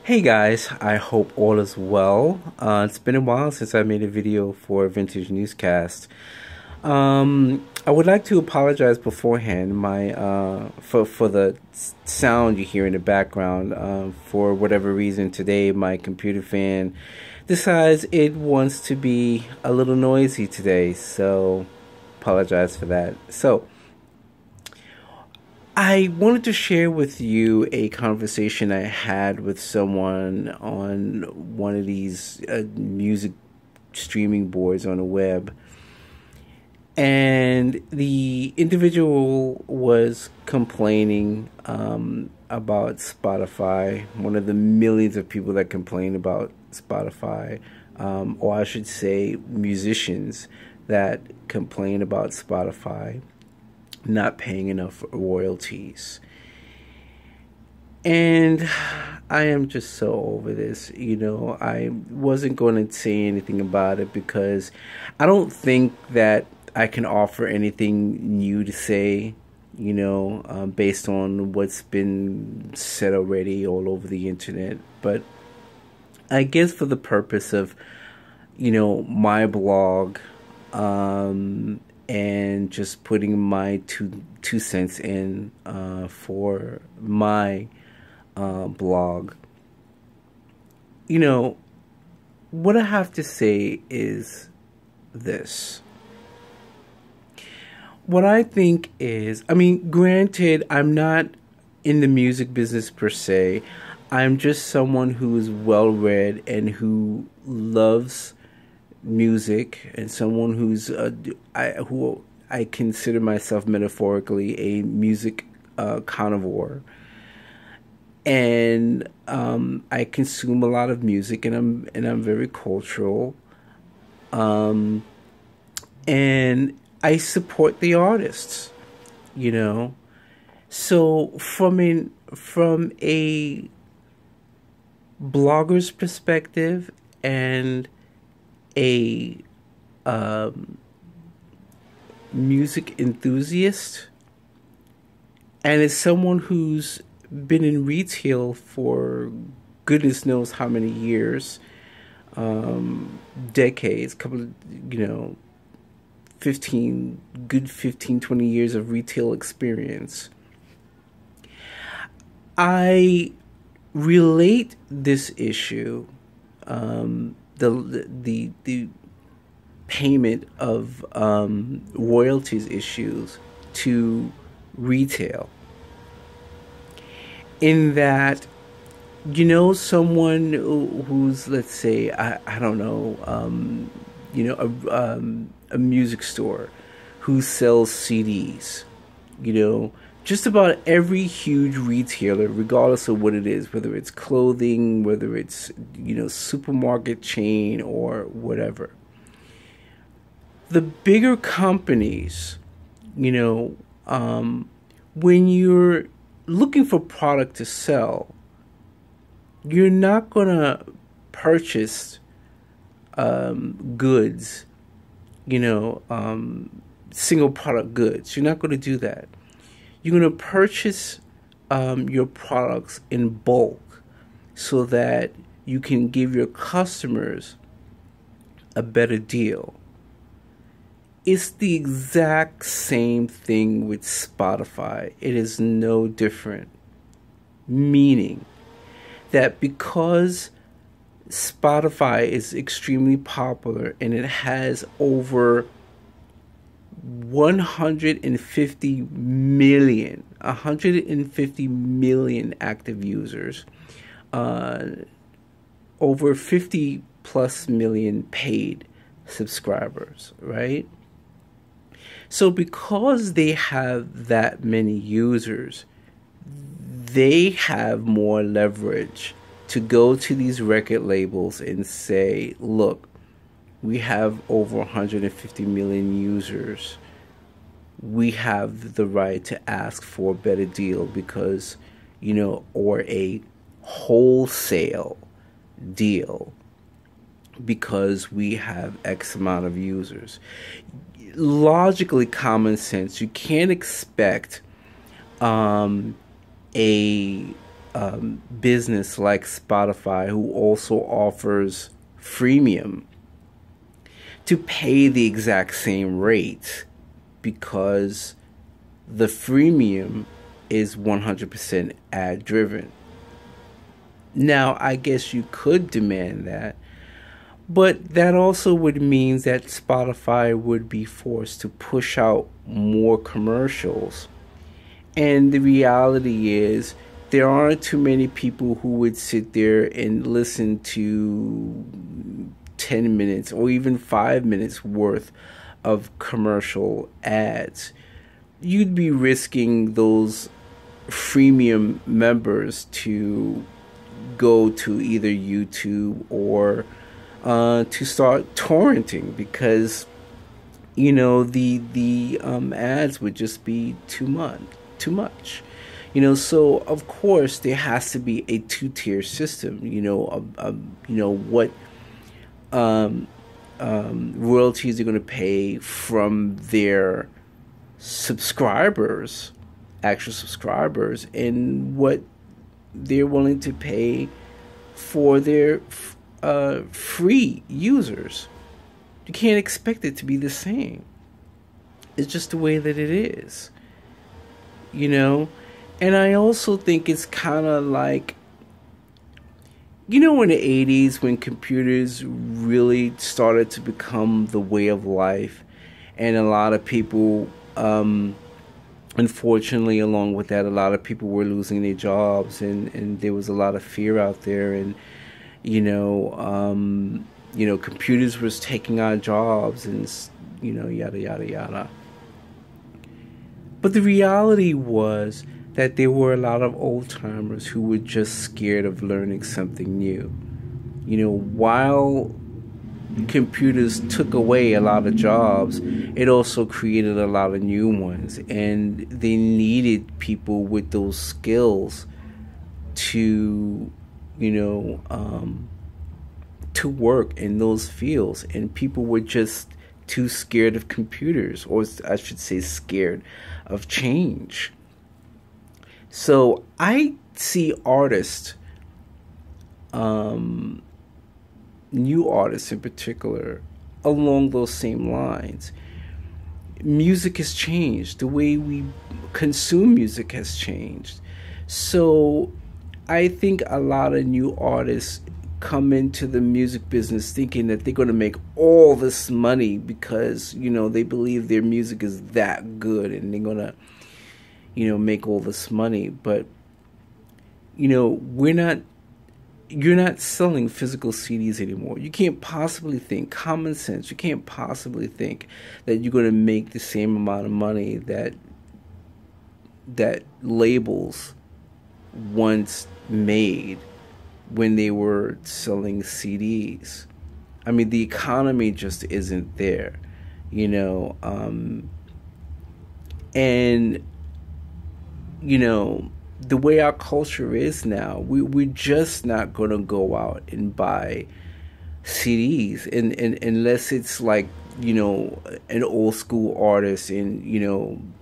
Hey guys, I hope all is well. It's been a while since I made a video for Vintage Newscast. I would like to apologize beforehand for the sound you hear in the background. For whatever reason today, my computer fan decides it wants to be a little noisy today, so apologize for that. So I wanted to share with you a conversation I had with someone on one of these music streaming boards on the web. And the individual was complaining about Spotify, one of the millions of people that complain about Spotify, or I should say musicians that complain about Spotify not paying enough royalties. And I am just so over this. I wasn't going to say anything about it because I don't think that I can offer anything new to say, based on what's been said already all over the internet. But I guess for the purpose of, my blog, and just putting my two cents in for my blog. What I have to say is this. What I think is, granted, I'm not in the music business per se. I'm just someone who is well-read and who loves music, and someone who I consider myself metaphorically a music carnivore, and I consume a lot of music, and I'm very cultural, and I support the artists, So from a blogger's perspective and a music enthusiast, and as someone who's been in retail for goodness knows how many years, decades, 20 years of retail experience, I relate this issue, the payment of royalties issues to retail, in that someone who's, let's say, I don't know, a music store who sells CDs, just about every huge retailer, regardless of what it is, whether it's clothing, whether it's, supermarket chain or whatever. The bigger companies, when you're looking for product to sell, you're not going to purchase goods, single product goods. You're not going to do that. You're going to purchase your products in bulk so that you can give your customers a better deal. It's the exact same thing with Spotify. It is no different. Meaning that because Spotify is extremely popular and it has over 150 million active users, over 50 plus million paid subscribers, right? So because they have that many users, they have more leverage to go to these record labels and say, look, we have over 150 million users. We have the right to ask for a better deal because, or a wholesale deal because we have X amount of users. Logically, common sense, you can't expect a business like Spotify, who also offers freemium, to pay the exact same rate, because the freemium is 100% ad driven. Now, I guess you could demand that, but that also would mean that Spotify would be forced to push out more commercials. And the reality is, there aren't too many people who would sit there and listen to 10 minutes or even 5 minutes worth of commercial ads. You'd be risking those freemium members to go to either YouTube or to start torrenting, because the ads would just be too much. So of course there has to be a two-tier system. What royalties are going to pay from their subscribers, actual subscribers, and what they're willing to pay for their free users. You can't expect it to be the same. It's just the way that it is. And I also think it's kind of like, in the 80s, when computers really started to become the way of life, and a lot of people, unfortunately, along with that, a lot of people were losing their jobs, and there was a lot of fear out there, and computers was taking our jobs, and yada yada yada. But the reality was that there were a lot of old timers who were just scared of learning something new. While computers took away a lot of jobs, it also created a lot of new ones, and they needed people with those skills to to work in those fields, and people were just too scared of computers, or I should say scared of change. So I see artists, new artists in particular, along those same lines. Music has changed. The way we consume music has changed. So I think a lot of new artists come into the music business thinking that they're going to make all this money because, they believe their music is that good, and they're going to, make all this money. But, you're not selling physical CDs anymore. You can't possibly think, common sense, you can't possibly think that you're going to make the same amount of money that labels once made when they were selling CDs. I mean, the economy just isn't there, and the way our culture is now, we're just not going to go out and buy CDs, and unless it's like, an old school artist, and,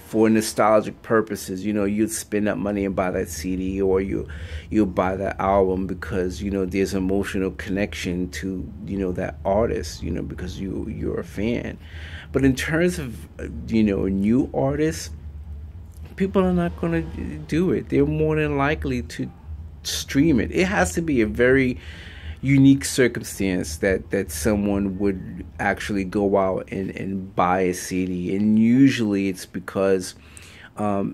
for nostalgic purposes, you'd spend that money and buy that CD, or you'll buy that album because, there's emotional connection to, that artist, because you're a fan. But in terms of, new artists, people are not going to do it. They're more than likely to stream it. It has to be a very unique circumstance that someone would actually go out and buy a CD, and usually it's because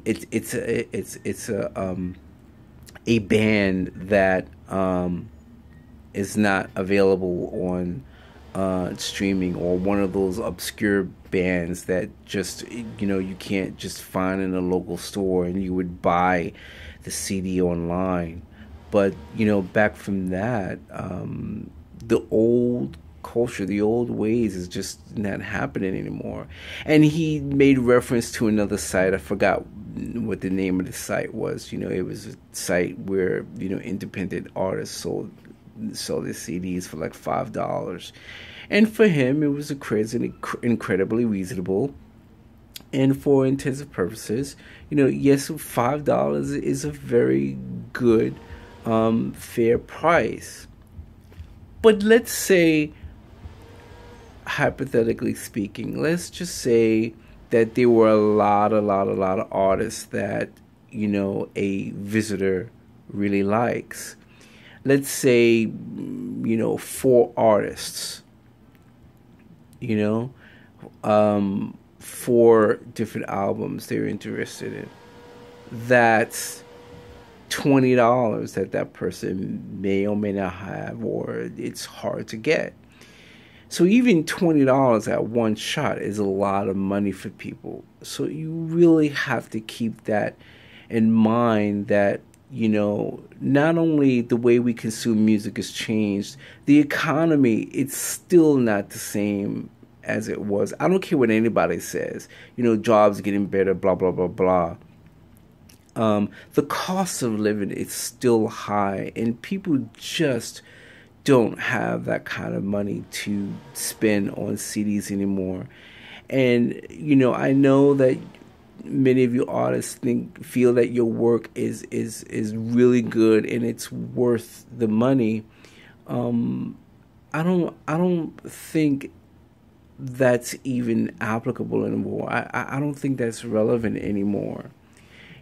it's a band that is not available on streaming, or one of those obscure bands that just you can't just find in a local store, and you would buy the CD online. But back from that, the old culture, the old ways is just not happening anymore. And he made reference to another site. I forgot what the name of the site was. It was a site where independent artists sold their CDs for like $5. And for him, it was incredibly reasonable. And for intensive purposes, yes, $5 is a very good, fair price. But let's say, hypothetically speaking, let's just say that there were a lot of artists that, a visitor really likes. Let's say, 4 artists, you know, 4 different albums they're interested in. That's $20 that person may or may not have, or it's hard to get. So even $20 at one shot is a lot of money for people. So you really have to keep that in mind, that, not only the way we consume music has changed, the economy, it's still not the same as it was. I don't care what anybody says, jobs getting better, blah, blah, blah, blah. The cost of living is still high, and people just don't have that kind of money to spend on CDs anymore. And, I know that many of you artists feel that your work is really good and it's worth the money. I don't think that's even applicable anymore. I don't think that's relevant anymore.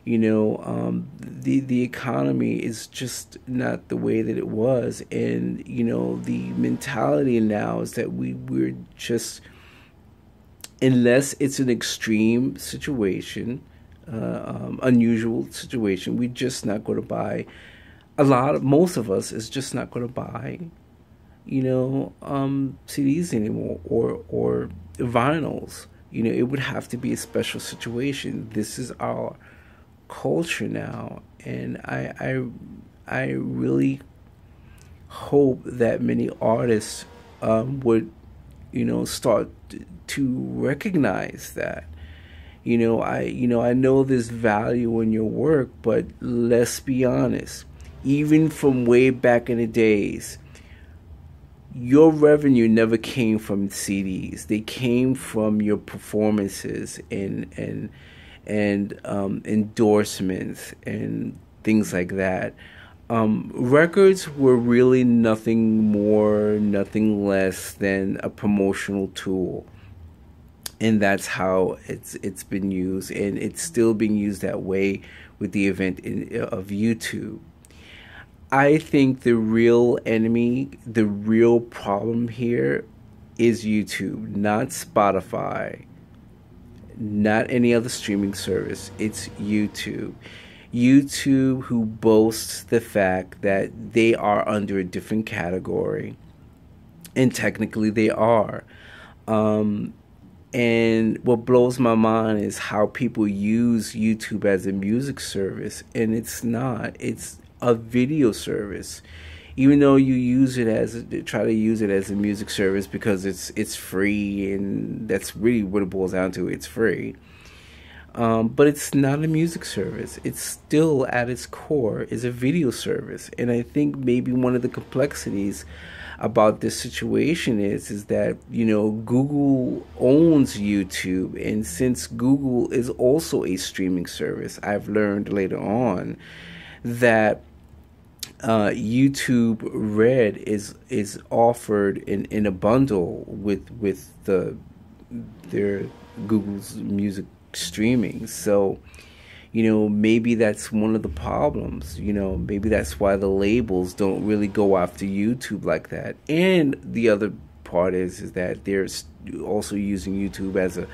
The economy is just not the way that it was, and the mentality now is that we're just, unless it's an extreme situation, unusual situation, we're just not going to buy. Most of us is just not going to buy, CDs anymore, or vinyls. It would have to be a special situation. This is our culture now, and I really hope that many artists would start to recognize that. I know there's value in your work, but let's be honest, even from way back in the days, your revenue never came from CDs. They came from your performances and endorsements and things like that. Records were really nothing more, nothing less than a promotional tool, and that's how it's been used, and it's still being used that way with the event of YouTube. I think the real enemy, the real problem here is YouTube, not Spotify, not any other streaming service. It's YouTube. YouTube, who boasts the fact that they are under a different category, and technically they are. And what blows my mind is how people use YouTube as a music service, and it's not. It's a video service. Even though you try to use it as a music service because it's free, and that's really what it boils down to. It's free. But it's not a music service. It's still, at its core, is a video service. And I think maybe one of the complexities about this situation is that, Google owns YouTube. And since Google is also a streaming service, I've learned later on that YouTube Red is offered in a bundle with their Google's music streaming. So maybe that's one of the problems. Maybe that's why the labels don't really go after YouTube like that. And the other part is that they're also using YouTube as a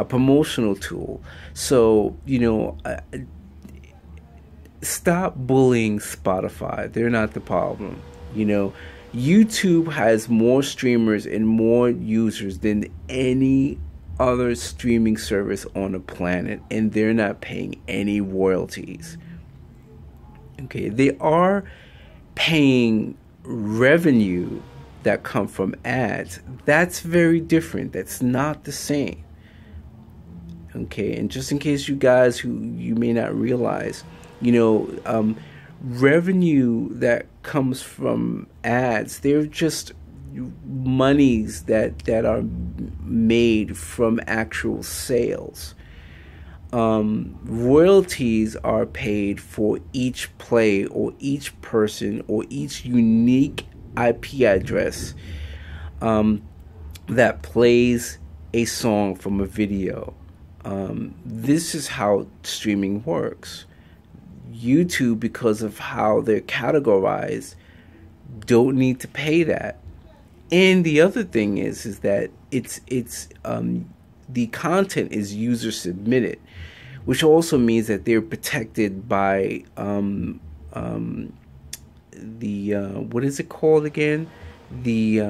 promotional tool. So stop bullying Spotify. They're not the problem. YouTube has more streamers and more users than any other streaming service on the planet, and they're not paying any royalties. Okay, they are paying revenue that come from ads. That's very different. That's not the same. Okay, and just in case you guys who you may not realize, revenue that comes from ads, they're just monies that are made from actual sales. royalties are paid for each play or each person or each unique IP address that plays a song from a video. This is how streaming works. YouTube, because of how they're categorized, don't need to pay that. And the other thing is that it's the content is user submitted, which also means that they're protected by the what is it called again? The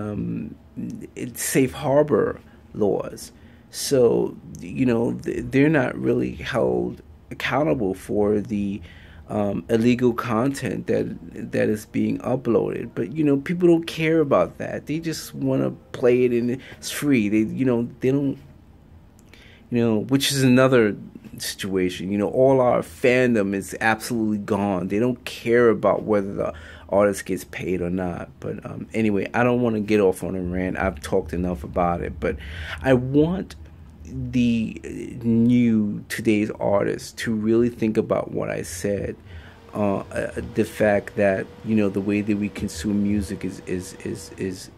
it's safe harbor laws. So they're not really held accountable for the illegal content that is being uploaded. But people don't care about that. They just want to play it and it's free. They don't, which is another situation. All our fandom is absolutely gone. They don't care about whether the artist gets paid or not. But anyway, I don't want to get off on a rant. I've talked enough about it. But I want the today's artists to really think about what I said. The fact that the way that we consume music is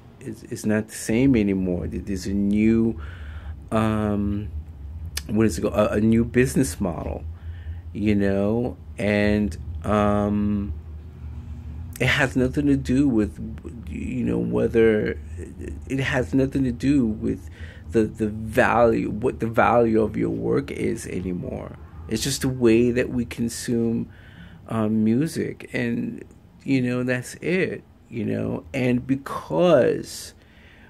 not the same anymore. There's a new what is it called? A new business model, and it has nothing to do with whether it has nothing to do with the value, what the value of your work is anymore. It's just the way that we consume music, and that's it. And because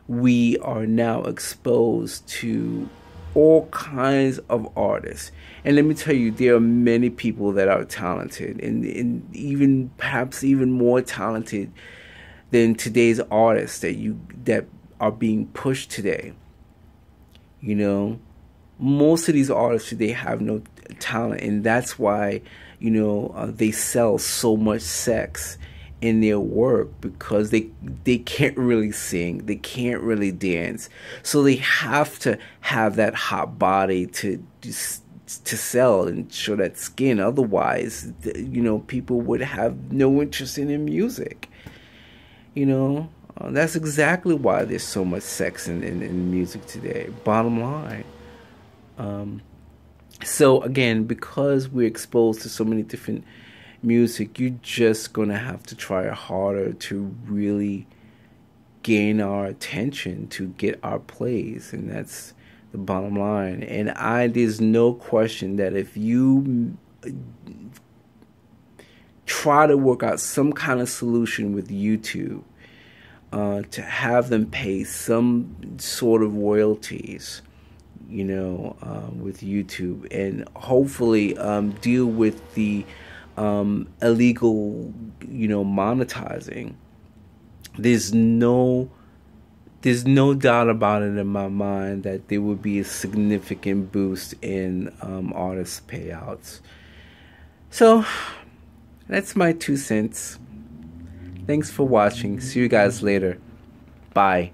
we are now exposed to all kinds of artists, and let me tell you, there are many people that are talented, and even perhaps even more talented than today's artists that are being pushed today. Most of these artists today have no talent, and that's why they sell so much sex in their work, because they can't really sing, they can't really dance, so they have to have that hot body to sell and show that skin. Otherwise, people would have no interest in their music. That's exactly why there's so much sex in music today. Bottom line. So again, because we're exposed to so many different music, you're just gonna have to try harder to really gain our attention, to get our plays, and that's the bottom line. And there's no question that if you try to work out some kind of solution with YouTube, to have them pay some sort of royalties, with YouTube, and hopefully deal with the illegal, monetizing. There's no doubt about it in my mind that there would be a significant boost in artist payouts. So that's my 2 cents. Thanks for watching. See you guys later. Bye.